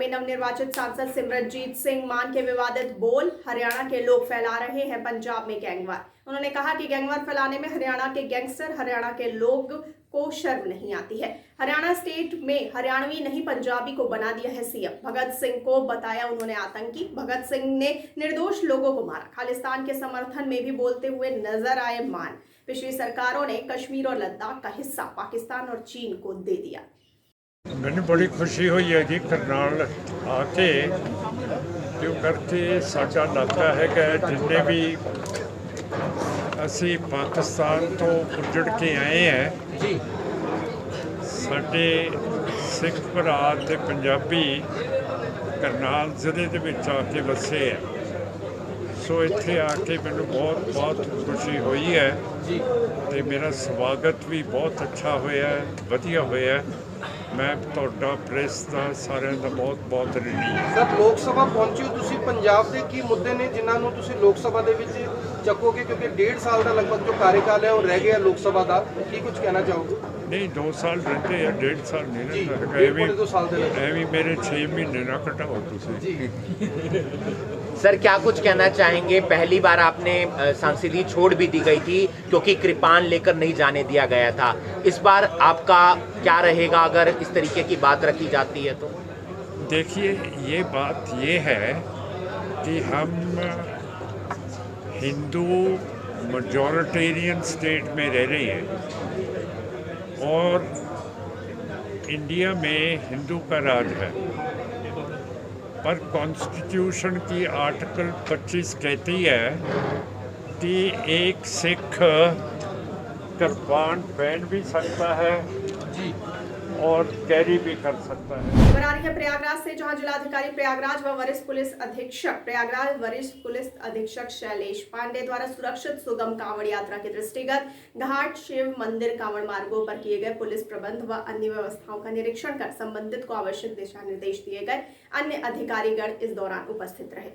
में नवनिर्वाचित सांसद सिमरनजीत सिंह मान के विवादित बोल, हरियाणा के लोग फैला रहे हैं पंजाब में गैंगवार। उन्होंने कहा कि गैंगवार फैलाने में हरियाणा के गैंगस्टर, हरियाणा के लोग को शर्म नहीं आती है। हरियाणा स्टेट में हरियाणवी नहीं पंजाबी को बना दिया है सीएम। भगत सिंह को बताया उन्होंने आतंकी। भगत सिंह ने निर्दोष लोगों को मारा। खालिस्तान के समर्थन में भी बोलते हुए नजर आए मान। पिछली सरकारों ने कश्मीर और लद्दाख का हिस्सा पाकिस्तान और चीन को दे दिया। ਮੈਨੂੰ ਬੜੀ ਖੁਸ਼ੀ ਹੋਈ ਹੈ ਜੀ ਕਰਨਾਲ ਆ ਕੇ, ਕਿਉਂ ਕਰਕੇ ਸਾਡਾ ਇਲਾਕਾ ਹੈਗਾ। ਜਿੰਨੇ ਵੀ ਅਸੀਂ ਪਾਕਿਸਤਾਨ ਤੋਂ ਉੱਜੜ ਕੇ ਆਏ ਹੈ ਜੀ, ਸਾਡੇ ਸਿੱਖ ਭਰਾ ਤੇ ਪੰਜਾਬੀ ਕਰਨਾਲ ਜ਼ਿਲ੍ਹੇ ਦੇ ਵਿੱਚ ਆ ਕੇ ਵਸੇ ਹੈ। ਸੋ ਇੱਥੇ ਆ ਕੇ ਮੈਨੂੰ ਬਹੁਤ ਬਹੁਤ ਖੁਸ਼ੀ ਹੋਈ ਹੈ ਤੇ ਮੇਰਾ ਸਵਾਗਤ ਵੀ ਬਹੁਤ ਅੱਛਾ ਹੋਇਆ, ਵਧੀਆ ਹੋਇਆ। मैं ਤੁਹਾਡਾ ਪ੍ਰੈਸ ਦਾ ਸਾਰਿਆਂ ਦਾ ਬਹੁਤ ਬਹੁਤ ਰਿਣੀ। ਸਰ, ਲੋਕ ਸਭਾ ਪਹੁੰਚੇ ਹੋ ਤੁਸੀਂ, ਪੰਜਾਬ ਦੇ ਕੀ ਮੁੱਦੇ ਨੇ ਜਿਨ੍ਹਾਂ ਨੂੰ ਤੁਸੀਂ ਲੋਕ ਸਭਾ ਦੇ ਵਿੱਚ ਚੱਕੋਗੇ, ਕਿਉਂਕਿ 1.5 ਸਾਲ ਦਾ ਲਗਭਗ ਜੋ ਕਾਰਜਕਾਲ ਹੈ ਉਹ ਰਹਿ ਗਿਆ ਲੋਕ ਸਭਾ ਦਾ, ਕੀ ਕੁਝ ਕਹਿਣਾ ਚਾਹੋਗੇ? ਨਹੀਂ, 2 ਸਾਲ ਰਹਿੰਦੇ ਆ, 1.5 ਸਾਲ ਨਹੀਂ ਰਹਿੰਦਾ। ਐਵੇਂ ਮੇਰੇ 6 ਮਹੀਨੇ ਨਾ ਘਟਾਓ ਤੁਸੀਂ। सर, क्या कुछ कहना चाहेंगे? पहली बार आपने सांसदी छोड़ भी दी गई थी क्योंकि कृपान लेकर नहीं जाने दिया गया था। इस बार आपका क्या रहेगा अगर इस तरीके की बात रखी जाती है तो? देखिए, ये बात ये है कि हम हिंदू मेजॉरिटेरियन स्टेट में रह रहे हैं और इंडिया में हिंदू का राज है, पर कॉन्स्टिट्यूशन की आर्टिकल 25 कहती है कि एक सिख कृपान पहन भी सकता है जी और कैरी भी कर सकता है। खबर आ रही है प्रयागराज से, जहां जिलाधिकारी प्रयागराज व वरिष्ठ पुलिस अधीक्षक प्रयागराज वरिष्ठ पुलिस अधीक्षक शैलेश पांडे द्वारा सुरक्षित सुगम कांवड़ यात्रा के दृष्टिगत घाट शिव मंदिर कांवड़ मार्गों पर किए गए पुलिस प्रबंध व अन्य व्यवस्थाओं का निरीक्षण कर संबंधित को आवश्यक दिशा निर्देश दिए गए। अन्य अधिकारीगण इस दौरान उपस्थित रहे।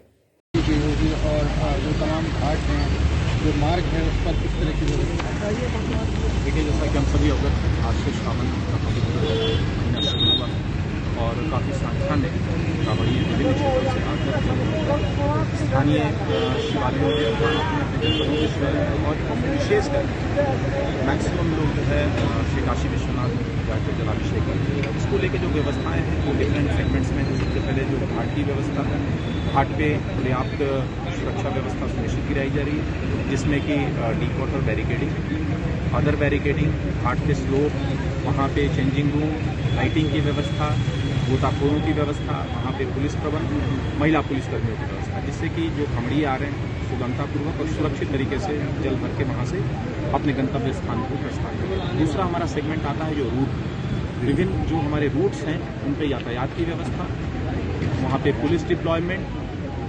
और जो तमाम घाट हैं, जो मार्ग है, उस पर किस तरह की व्यवस्था? देखिए, जैसा कि हम सभी अवगत हैं, आज से श्रावण का पवित्र महीना शुरू हुआ और काफ़ी संख्या में कांवड़िए विभिन्न क्षेत्रों से आकर स्थानीय शिवालयों के अपने जनपदों और विशेषकर मैक्सिमम लोग जो है श्री काशी विश्वनाथ जाकर जलाभिषेक करते हैं। इसको लेकर जो व्यवस्थाएं हैं वो डिफरेंट सेगमेंट्स में हैं। सबसे पहले जो घाट की व्यवस्था है, घाट पे पर्याप्त सुरक्षा व्यवस्था सुनिश्चित कराई जा रही है, जिसमें कि deep water barricading, other barricading, घाट के स्लोप, वहाँ पे चेंजिंग रूम, लाइटिंग की व्यवस्था, गोताखोरों की व्यवस्था, वहाँ पे पुलिस प्रबंध, महिला पुलिसकर्मियों की व्यवस्था, जिससे कि जो कांवड़िए आ रहे हैं सुगमतापूर्वक और सुरक्षित तरीके से जल भर के वहाँ से अपने गंतव्य स्थान को प्रस्थान करें। दूसरा हमारा सेगमेंट आता है जो रूट, विभिन्न जो हमारे रूट्स हैं उन पर यातायात की व्यवस्था, वहाँ पे पुलिस डिप्लॉयमेंट,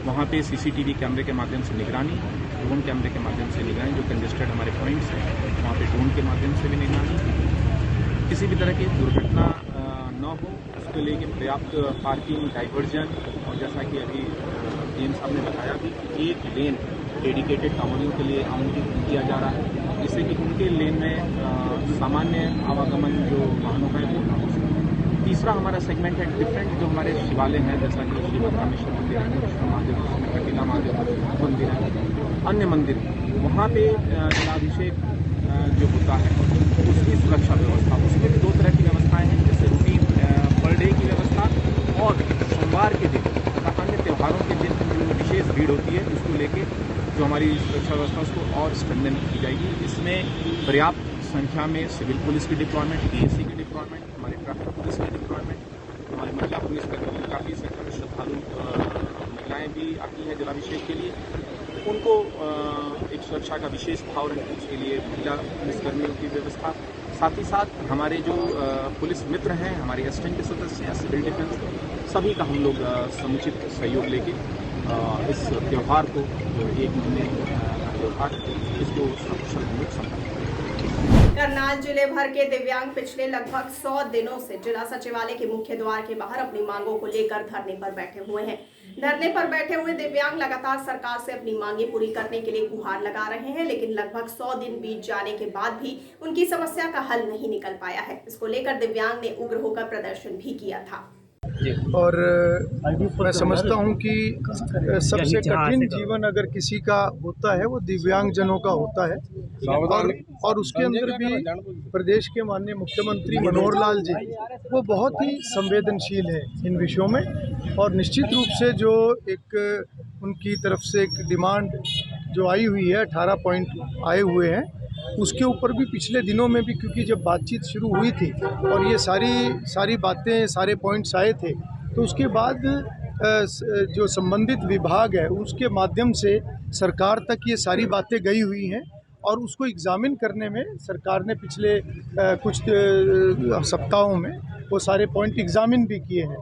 वहाँ पे सीसीटीवी कैमरे के माध्यम से निगरानी, ड्रोन कैमरे के माध्यम से निगरानी, जो कंजेस्टेड हमारे पॉइंट्स हैं वहाँ पे ड्रोन के माध्यम से भी निगरानी, किसी भी तरह की दुर्घटना न हो उसके लिए पर्याप्त पार्किंग, डाइवर्जन, और जैसा कि अभी डीएम साहब ने बताया भी कि एक लेन डेडिकेटेड कांवड़ियों के लिए आवंटित किया जा रहा है, जिससे कि उनके लेन में सामान्य आवागमन जो वाहनों का है वो न हो सके। तीसरा हमारा सेगमेंट है डिफरेंट जो हमारे शिवालय हैं, जैसा कि श्री रामेश्वर मंदिर है, कृष्ण महादेव, कपिला महादेव मंदिर है, अन्य मंदिर, वहाँ पे जलाभिषेक जो होता है उसकी सुरक्षा व्यवस्था, उसमें भी 2 तरह की व्यवस्थाएं हैं, जैसे रूटीन पर डे की व्यवस्था और सोमवार के दिन तथा अन्य त्योहारों के दिन जो विशेष भीड़ होती है उसको लेके जो हमारी सुरक्षा व्यवस्था उसको और स्ट्रेंथन की जाएगी। इसमें पर्याप्त संख्या में सिविल पुलिस की डिप्लॉयमेंट, बीएससी की डिप्लॉयमेंट, हमारी ट्रैफिक पुलिस की डिप्लॉयमेंट, हमारी महिला पुलिस की काफ़ी संख्या में श्रद्धालु महिलाएँ भी आती हैं जलाभिषेक के लिए, उनको एक सुरक्षा का विशेष भाव रखने उसके लिए महिला पुलिसकर्मियों की व्यवस्था, साथ ही साथ हमारे जो पुलिस मित्र हैं, हमारे एसटीएम के सदस्य हैं, सिविल डिफेंस, सभी का हम लोग समुचित सहयोग लेके इस त्यौहार को, जो 1 महीने का त्यौहार इसको सकुशल हम लोग संपन्न करेंगे। करनाल जिले भर के दिव्यांग पिछले लगभग 100 दिनों से जिला सचिवालय के मुख्य द्वार के बाहर अपनी मांगों को लेकर धरने पर बैठे हुए हैं। धरने पर बैठे हुए दिव्यांग लगातार सरकार से अपनी मांगे पूरी करने के लिए गुहार लगा रहे हैं, लेकिन लगभग 100 दिन बीत जाने के बाद भी उनकी समस्या का हल नहीं निकल पाया है। इसको लेकर दिव्यांग ने उग्र होकर प्रदर्शन भी किया था। और मैं समझता हूं कि सबसे कठिन जीवन अगर किसी का होता है वो दिव्यांगजनों का होता है, और उसके अंदर भी प्रदेश के माननीय मुख्यमंत्री मनोहर लाल जी वो बहुत ही संवेदनशील है इन विषयों में, और निश्चित रूप से जो एक उनकी तरफ से एक डिमांड जो आई हुई है 18 पॉइंट आए हुए हैं, उसके ऊपर भी पिछले दिनों में भी, क्योंकि जब बातचीत शुरू हुई थी और ये सारी बातें सारे पॉइंट्स आए थे, तो उसके बाद जो संबंधित विभाग है उसके माध्यम से सरकार तक ये सारी बातें गई हुई हैं, और उसको एग्ज़ामिन करने में सरकार ने पिछले कुछ सप्ताहों में वो सारे पॉइंट एग्ज़ामिन भी किए हैं।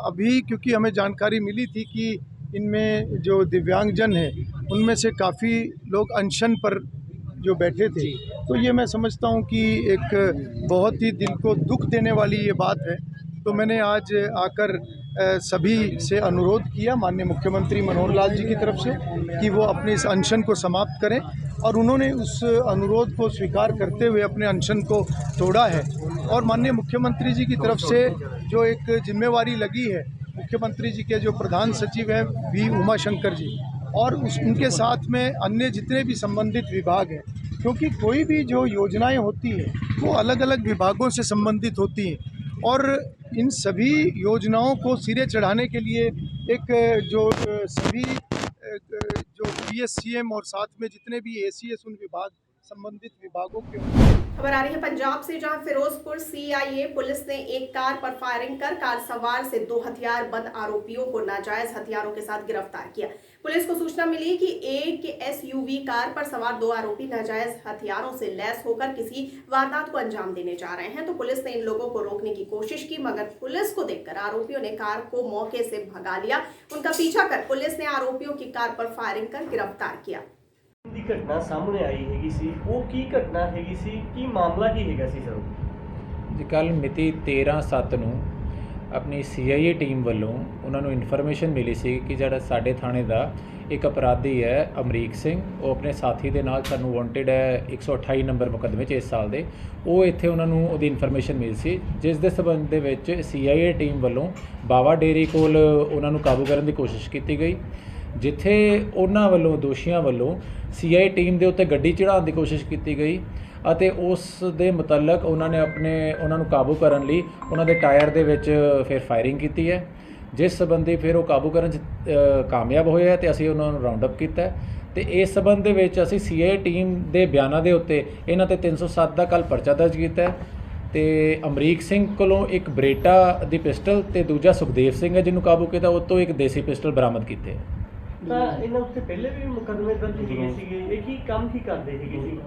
अभी क्योंकि हमें जानकारी मिली थी कि इनमें जो दिव्यांगजन हैं उनमें से काफ़ी लोग अनशन पर जो बैठे थे, तो ये मैं समझता हूँ कि एक बहुत ही दिल को दुख देने वाली ये बात है। तो मैंने आज आकर सभी से अनुरोध किया माननीय मुख्यमंत्री मनोहर लाल जी की तरफ से कि वो अपने इस अनशन को समाप्त करें, और उन्होंने उस अनुरोध को स्वीकार करते हुए अपने अनशन को तोड़ा है। और माननीय मुख्यमंत्री जी की तरफ से जो एक जिम्मेवारी लगी है, मुख्यमंत्री जी के जो प्रधान सचिव हैं वी उमाशंकर जी, और उनके साथ में अन्य जितने भी संबंधित विभाग हैं, क्योंकि कोई भी जो योजनाएं होती हैं वो अलग अलग विभागों से संबंधित होती हैं, और इन सभी योजनाओं को सिरे चढ़ाने के लिए एक जो सभी जो PSCM और साथ में जितने भी ACS उन विभाग संबंधित विभागों के। खबर आ रही है पंजाब से, जहां फिरोजपुर CIA पुलिस ने एक कार पर फायरिंग कर कार सवार से 2 हथियारबंद आरोपियों को नाजायज हथियारों के साथ गिरफ्तार किया। पुलिस को सूचना मिली कि एक SUV कार पर सवार 2 आरोपी नाजायज हथियारों से लैस होकर किसी वारदात को अंजाम देने जा रहे हैं, तो पुलिस ने इन लोगों को रोकने की कोशिश की, मगर पुलिस को देखकर आरोपियों ने कार को मौके से भगा लिया। उनका पीछा कर पुलिस ने आरोपियों की कार पर फायरिंग कर गिरफ्तार किया। ਦੀ ਘਟਨਾ ਸਾਹਮਣੇ ਆਈ ਹੈਗੀ ਸੀ, ਉਹ ਕੀ ਘਟਨਾ ਹੈਗੀ ਸੀ, ਕੀ ਮਾਮਲਾ ਕੀ ਹੈਗਾ ਸੀ ਸਰ? ਜੀ ਕੱਲ੍ਹ ਮਿਤੀ 13/7 ਨੂੰ ਆਪਣੀ CIA ਟੀਮ ਵੱਲੋਂ ਉਹਨਾਂ ਨੂੰ ਇਨਫੋਰਮੇਸ਼ਨ ਮਿਲੀ ਸੀ ਕਿ ਜਿਹੜਾ ਸਾਡੇ ਥਾਣੇ ਦਾ ਇੱਕ ਅਪਰਾਧੀ ਹੈ ਅਮਰੀਕ ਸਿੰਘ, ਉਹ ਆਪਣੇ ਸਾਥੀ ਦੇ ਨਾਲ ਸਾਨੂੰ ਵਾਂਟਡ ਹੈ 128 ਨੰਬਰ ਮੁਕੱਦਮੇ 'ਚ ਇਸ ਸਾਲ ਦੇ, ਉਹ ਇੱਥੇ ਉਹਨਾਂ ਨੂੰ ਉਹਦੀ ਇਨਫੋਰਮੇਸ਼ਨ ਮਿਲੀ ਸੀ, ਜਿਸ ਦੇ ਸਬੰਧ ਦੇ ਵਿੱਚ CIA ਟੀਮ ਵੱਲੋਂ ਬਾਵਾ ਡੇਰੀ ਕੋਲ ਉਹਨਾਂ ਨੂੰ ਕਾਬੂ ਕਰਨ ਦੀ ਕੋਸ਼ਿਸ਼ ਕੀਤੀ ਗਈ, ਜਿੱਥੇ ਉਹਨਾਂ ਵੱਲੋਂ ਦੋਸ਼ੀਆਂ ਵੱਲੋਂ CIA ਟੀਮ ਦੇ ਉੱਤੇ ਗੱਡੀ ਚੜ੍ਹਾਉਣ ਦੀ ਕੋਸ਼ਿਸ਼ ਕੀਤੀ ਗਈ, ਅਤੇ ਉਸ ਦੇ ਮੁਤਲਕ ਉਹਨਾਂ ਨੇ ਉਹਨਾਂ ਨੂੰ ਕਾਬੂ ਕਰਨ ਲਈ ਉਹਨਾਂ ਦੇ ਟਾਇਰ ਦੇ ਵਿੱਚ ਫਿਰ ਫਾਇਰਿੰਗ ਕੀਤੀ ਹੈ, ਜਿਸ ਸੰਬੰਧੀ ਫਿਰ ਉਹ ਕਾਬੂ ਕਰਨ 'ਚ ਕਾਮਯਾਬ ਹੋਏ ਹੈ ਅਤੇ ਅਸੀਂ ਉਹਨਾਂ ਨੂੰ ਰਾਉਂਡ ਅਪ ਕੀਤਾ। ਅਤੇ ਇਸ ਸੰਬੰਧ ਦੇ ਵਿੱਚ ਅਸੀਂ CIA ਟੀਮ ਦੇ ਬਿਆਨਾਂ ਦੇ ਉੱਤੇ ਇਹਨਾਂ 'ਤੇ 307 ਦਾ ਕੱਲ੍ਹ ਪਰਚਾ ਦਰਜ ਕੀਤਾ, ਅਤੇ ਅਮਰੀਕ ਸਿੰਘ ਕੋਲੋਂ ਇੱਕ ਬਰੇਟਾ ਦੀ ਪਿਸਟਲ ਅਤੇ ਦੂਜਾ ਸੁਖਦੇਵ ਸਿੰਘ ਹੈ ਜਿਹਨੂੰ ਕਾਬੂ ਕੀਤਾ, ਉਹ ਤੋਂ ਇੱਕ ਦੇਸੀ ਪਿਸਟਲ ਬਰਾਮਦ ਕੀਤੇ। ਤਾਂ ਇਹਨਾਂ ਉੱਤੇ ਪਹਿਲੇ ਵੀ ਮੁਕੱਦਮੇ ਦਰਜ ਹੈਗੇ ਸੀਗੇ, ਇਹ ਕੀ ਕੰਮ ਕੀ ਕਰਦੇ ਹੈਗੇ ਸੀ?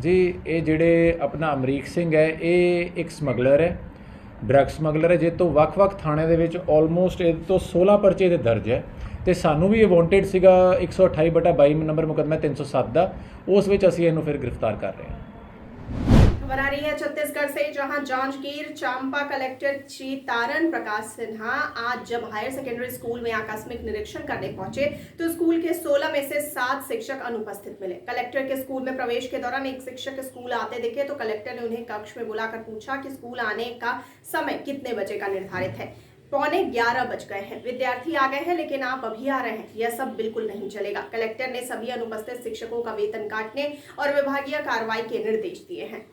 ਜੀ ਇਹ ਜਿਹੜੇ ਆਪਣਾ ਅਮਰੀਕ ਸਿੰਘ ਹੈ ਇਹ ਇੱਕ ਸਮਗਲਰ ਹੈ, ਡਰੱਗ ਸਮਗਲਰ ਹੈ, ਜਿਸ ਤੋਂ ਵੱਖ-ਵੱਖ ਥਾਣੇ ਦੇ ਵਿੱਚ ਆਲਮੋਸਟ ਇਹਦੇ ਤੋਂ 16 ਪਰਚੇ ਦੇ ਦਰਜ ਹੈ, ਅਤੇ ਸਾਨੂੰ ਵੀ ਇਹ ਵਾਂਟਡ ਸੀਗਾ 128/22 ਨੰਬਰ ਮੁਕੱਦਮਾ 307 ਦਾ, ਉਸ ਵਿੱਚ ਅਸੀਂ ਇਹਨੂੰ ਫਿਰ ਗ੍ਰਿਫਤਾਰ ਕਰ ਰਹੇ ਹਾਂ। खबर आ रही है छत्तीसगढ़ से, जहां जांजगीर चांपा कलेक्टर चीतारन प्रकाश सिन्हा आज जब हायर सेकेंडरी स्कूल में आकस्मिक निरीक्षण करने पहुंचे तो स्कूल के 16 में से 7 शिक्षक अनुपस्थित मिले। कलेक्टर के स्कूल में प्रवेश के दौरान एक शिक्षक स्कूल आते दिखे तो कलेक्टर ने उन्हें कक्ष में बुलाकर पूछा कि स्कूल आने का समय कितने बजे का निर्धारित है। 11:15 बज गए हैं, विद्यार्थी आ गए हैं लेकिन आप अभी आ रहे हैं, यह सब बिल्कुल नहीं चलेगा। कलेक्टर ने सभी अनुपस्थित शिक्षकों का वेतन काटने और विभागीय कार्रवाई के निर्देश दिए हैं।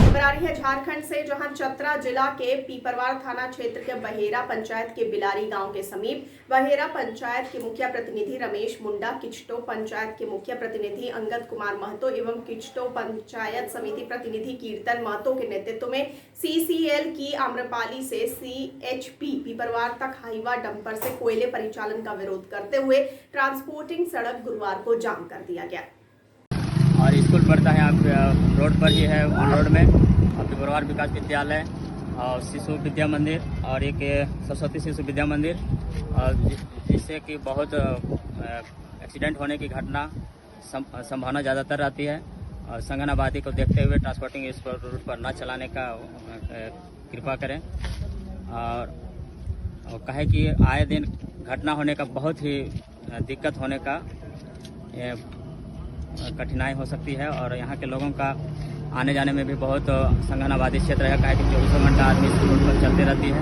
खबर आ रही है झारखंड से, जहां चतरा जिला के पीपरवार थाना क्षेत्र के बहेरा पंचायत के बिलारी गांव के समीप बहेरा पंचायत के मुखिया प्रतिनिधि रमेश मुंडा, किचटो पंचायत के मुखिया प्रतिनिधि अंगद कुमार महतो एवं किचटो पंचायत समिति प्रतिनिधि कीर्तन महतो के नेतृत्व में CCL की आम्रपाली से CHP पीपरवार तक हाईवा डंपर से कोयले परिचालन का विरोध करते हुए ट्रांसपोर्टिंग सड़क गुरुवार को जाम कर दिया गया। और स्कूल पढ़ता है आप रोड पर ही है, ऑन रोड में आपके परिवार विकास विद्यालय और शिशु विद्या मंदिर और एक सरस्वती शिशु विद्या मंदिर, और जिससे कि बहुत एक्सीडेंट होने की घटना संभावना ज़्यादातर रहती है। और संघन आबादी को देखते हुए ट्रांसपोर्टिंग इस रूट पर न चलाने का कृपा करें, और कहे कि आए दिन घटना होने का बहुत ही दिक्कत होने का कठिनाई हो सकती है, और यहाँ के लोगों का आने जाने में भी बहुत संघन आबादी क्षेत्र है, कहे कि 24 घंटा आदमी इस रोड पर चलते रहती है,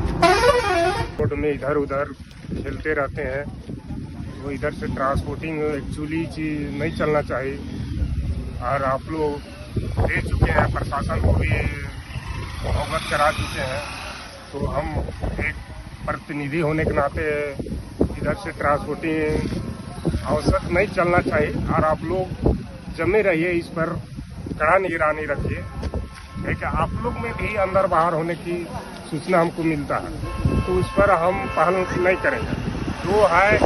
रोड में इधर उधर खेलते रहते हैं, तो इधर से ट्रांसपोर्टिंग एक्चुअली चीज नहीं चलना चाहिए। और आप लोग दे चुके हैं, प्रशासन को भी अवगत करा चुके हैं, तो हम एक प्रतिनिधि होने के नाते इधर से ट्रांसपोर्टिंग आवश्यक नहीं चलना चाहिए। और आप लोग जमे रहिए, इस पर कड़ा निगरानी रखिए, क्योंकि आप लोग में भी अंदर बाहर होने की सूचना हमको मिलता है, तो उस पर हम पहल नहीं करेंगे। जो है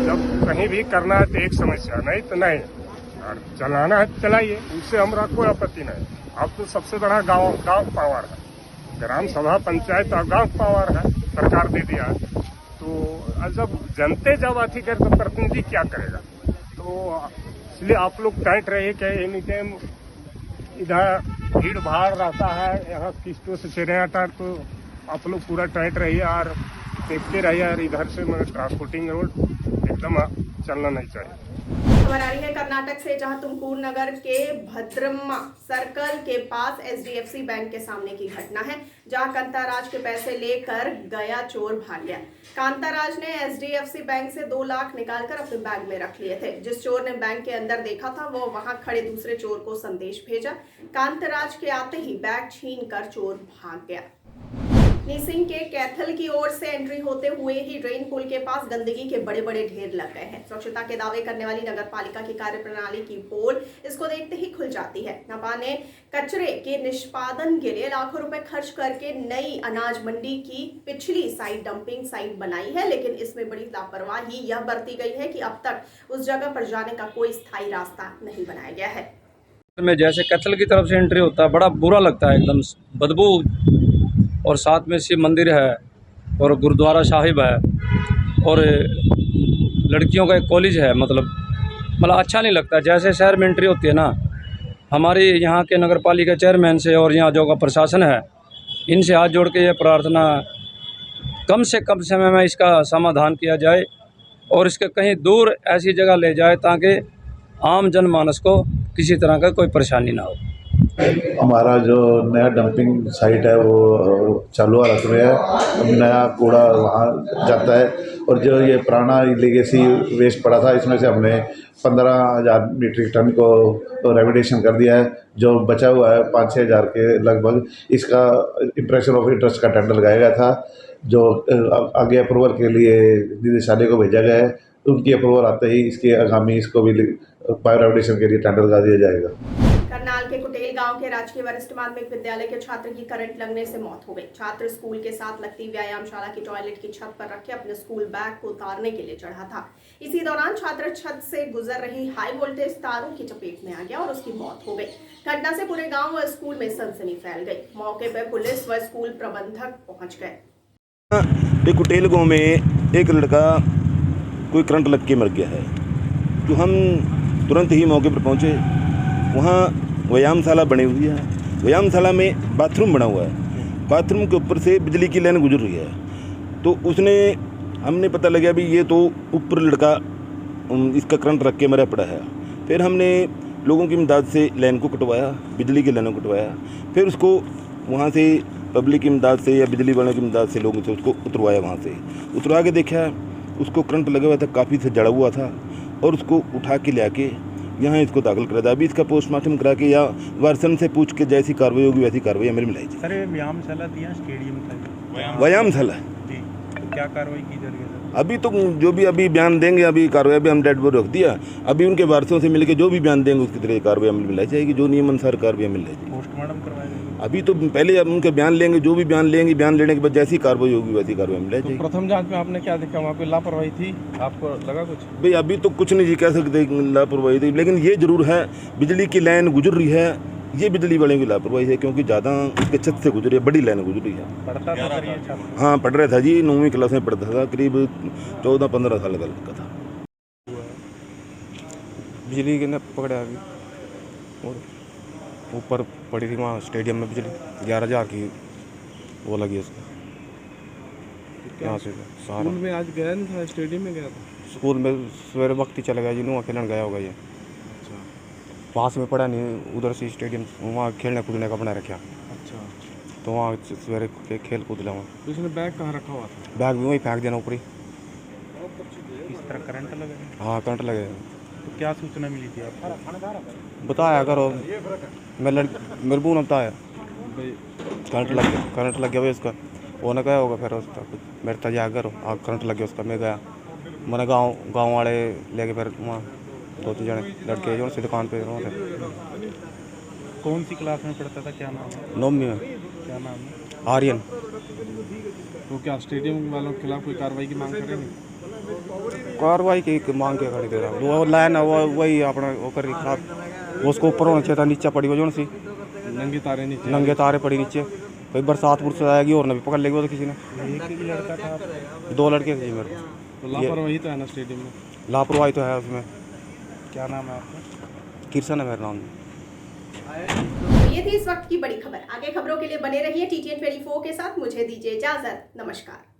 जब कहीं भी करना है तो एक समस्या, नहीं तो नहीं, और चलाना है तो चलाइए, उससे हमारा कोई आपत्ति नहीं। अब तो सबसे बड़ा गांव पावर है, ग्राम सभा पंचायत और गांव पावर है, सरकार दे दिया है। तो जब जनते जब अथी करे तो प्रतिनिधि क्या करेगा? तो इसलिए आप लोग टाइट रहिए कि एनी टाइम इधर भीड़ भाड़ रहता है, यहाँ किस्तों से चेहरे आता है, तो आप लोग पूरा टाइट रहिए और देखते रहिए। और इधर से मतलब ट्रांसपोर्टिंग रोड एकदम चलना नहीं चाहिए। खबर आ रही है कर्नाटक से, जहां तुमकुर नगर के भद्रम्मा सर्कल के पास HDFC बैंक के सामने की घटना है, जहां कांताराज के पैसे लेकर गया चोर भाग गया। कांताराज ने HDFC बैंक से 2 लाख निकालकर अपने बैग में रख लिए थे। जिस चोर ने बैंक के अंदर देखा था, वो वहां खड़े दूसरे चोर को संदेश भेजा। कांताराज के आते ही बैग छीनकर चोर भाग गया। निसिंग के कैथल की ओर से एंट्री होते हुए ही ड्रेन पुल के पास गंदगी के बड़े बड़े ढेर लग गए हैं। स्वच्छता के दावे करने वाली नगर पालिका की कार्यप्रणाली की पोल इसको देखते ही खुल जाती है। नपा ने कचरे के निष्पादन के लिए लाखों रुपए खर्च करके नई अनाज मंडी की पिछली साइड डंपिंग साइट बनाई है, लेकिन इसमें बड़ी लापरवाही यह बरती गई है कि अब तक उस जगह पर जाने का कोई स्थायी रास्ता नहीं बनाया गया है। में जैसे कैथल की तरफ से एंट्री होता है, बड़ा बुरा लगता है, एकदम बदबू, और साथ में शिव मंदिर है और गुरुद्वारा साहिब है और लड़कियों का एक कॉलेज है। मतलब अच्छा नहीं लगता। जैसे शहर में एंट्री होती है ना, हमारी यहाँ के नगर पालिका चेयरमैन से और यहाँ जो का प्रशासन है, इनसे हाथ जोड़ के ये प्रार्थना कम से कम समय में इसका समाधान किया जाए और इसके कहीं दूर ऐसी जगह ले जाए ताकि आम जनमानस को किसी तरह का कोई परेशानी ना हो। हमारा जो नया डंपिंग साइट है वो चालू हालत में है। नया कूड़ा वहाँ जाता है और जो ये पुराना लीगेसी वेस्ट पड़ा था, इसमें से हमने 15,000 मीट्रिक टन को रेमिडिएशन कर दिया है। जो बचा हुआ है 5-6 हज़ार के लगभग, इसका इंप्रेशन ऑफ इंटरेस्ट का टेंडर लगाया गया था, जो आगे अप्रूवल के लिए निदेशालय को भेजा गया है। उनकी अप्रूवल आते ही इसके आगामी इसको भी बायो रेमिडिएशन के लिए टेंडर लगा दिया जाएगा। करनाल के कुटेल गांव के राजकीय वरिष्ठ माध्यमिक विद्यालय के छात्र की करंट लगने से मौत हो गई। छात्र स्कूल के साथ लगती व्यायामशाला की टॉयलेट की छत पर रखे अपने स्कूल बैग को उतारने के लिए चढ़ा था। इसी दौरान छात्र छत से गुजर रही हाई वोल्टेज तारों की चपेट में आ गया और उसकी मौत हो गई। घटना से पूरे गाँव व स्कूल में सनसनी फैल गई। मौके पर पुलिस व स्कूल प्रबंधक पहुँच गए। कुटेल गाँव में एक लड़का कोई करंट लग के मर गया है, तो हम तुरंत ही मौके पर पहुँचे। वहाँ व्यायामशाला बनी हुई है, व्यायामशाला में बाथरूम बना हुआ है, बाथरूम के ऊपर से बिजली की लाइन गुजर रही है। तो हमने पता लगा भी ये तो ऊपर लड़का इसका करंट रख के मरा पड़ा है। फिर हमने लोगों की इमदाद से लाइन को कटवाया, बिजली की लाइन को कटवाया। फिर उसको वहाँ से पब्लिक की इमदाद से या बिजली वालों की इमदाद से लोगों से उसको उतरवाया। वहाँ से उतरवा के देखा उसको करंट लगा हुआ था, काफ़ी से जड़ा हुआ था, और उसको उठा के ले आके यहाँ इसको दाखिल करा था। अभी इसका पोस्टमार्टम करा के या वारसन से पूछ के जैसी कार्रवाई होगी वैसी कार्रवाई हमें मिलाई जाए। सर व्यायामशाला दिया, स्टेडियम था व्यायामशाला जी, तो क्या कार्रवाई की जा रही है? अभी तो जो भी अभी बयान देंगे, अभी कार्रवाई भी हम डेड बोर्ड रख दिया। अभी उनके वारसों से मिलकर जो भी बयान देंगे उसकी तरह कार्रवाई हमें मिलाई जाएगी, जो नियम अनुसार कार्रवाई मिल जाएगी। पोस्टमार्टम करवाएंगे अभी तो पहले उनके बयान लेंगे, जो भी बयान लेंगे, बयान लेने के बाद जैसी कार्रवाई होगी वैसी कार्रवाई मिल जाएगी। प्रथम जांच में आपने क्या देखा? वहाँ पे लापरवाही थी, आपको लगा कुछ? भाई अभी तो कुछ नहीं जी कह सकते लापरवाही थी, लेकिन ये जरूर है बिजली की लाइन गुजर रही है, ये बिजली वाले की लापरवाही है, क्योंकि ज़्यादा उसके छत से गुजरी है, बड़ी लाइन गुजरी है। पढ़ता था सर ये छात्र? हाँ पढ़ रहा था जी, 9वीं क्लास में पढ़ता था, करीब 14-15 साल का लड़का था। बिजली के न पकड़ा अभी, और ऊपर पड़ी थी वहाँ स्टेडियम में बिजली 11,000 की वो लगी उसको। यहाँ से स्कूल में आज गया नहीं था, स्टेडियम में गया था? स्कूल में सवेरे वक्त ही चला गया जी, वहाँ खेलने गया होगा ये। पास में पड़ा नहीं, उधर से स्टेडियम वहाँ खेलने कूदने का बना रखा। अच्छा, तो वहाँ सवेरे के खेल कूद लिया वहाँ। तो इसने बैग कहाँ रखा हुआ था? बैग भी वहीं फेंक देना ऊपर ही। इस तरह करंट लगे? हाँ करंट लगे। तो क्या सूचना मिली थी आपको? बताया करो मेरे बून बताया करंट लग गया भाई उसका। वो ने गया होगा फिर उसका मेरे तक जा करो आग करंट लग गया उसका। मैं गया मैंने गाँव वाले लेके फिर वहाँ 2-3 जने लड़के जो सी दुकान पे वहाँ थे। कौन सी क्लास में पढ़ता था, क्या नाम है? 9वीं में। क्या नाम है? आर्यन। तो क्या स्टेडियम वालों के खिलाफ कोई कार्रवाई की मांग करेंगे? कार्रवाई की मांग क्या खड़ी दे रहा वो लाइन है वो वही अपना वो कर खराब। उसको ऊपर होना चाहिए था, नीचे पड़ी हुई जो सी नंगे तारे नीचे। नंगे तारे पड़ी नीचे। कोई बरसात आएगी और न भी पकड़ लेगी वो तो किसी ने। एक ही लड़का था आपको? 2 लड़के थे मेरे को। तो लापरवाही तो है ना स्टेडियम में? लापरवाही तो है उसमें। क्या नाम है आपका? किरसन है मेरा नाम। तो ये थी इस वक्त की बड़ी खबर। आगे खबरों के लिए बने रहिए TTN 24 के साथ। मुझे दीजिए इजाजत। नमस्कार।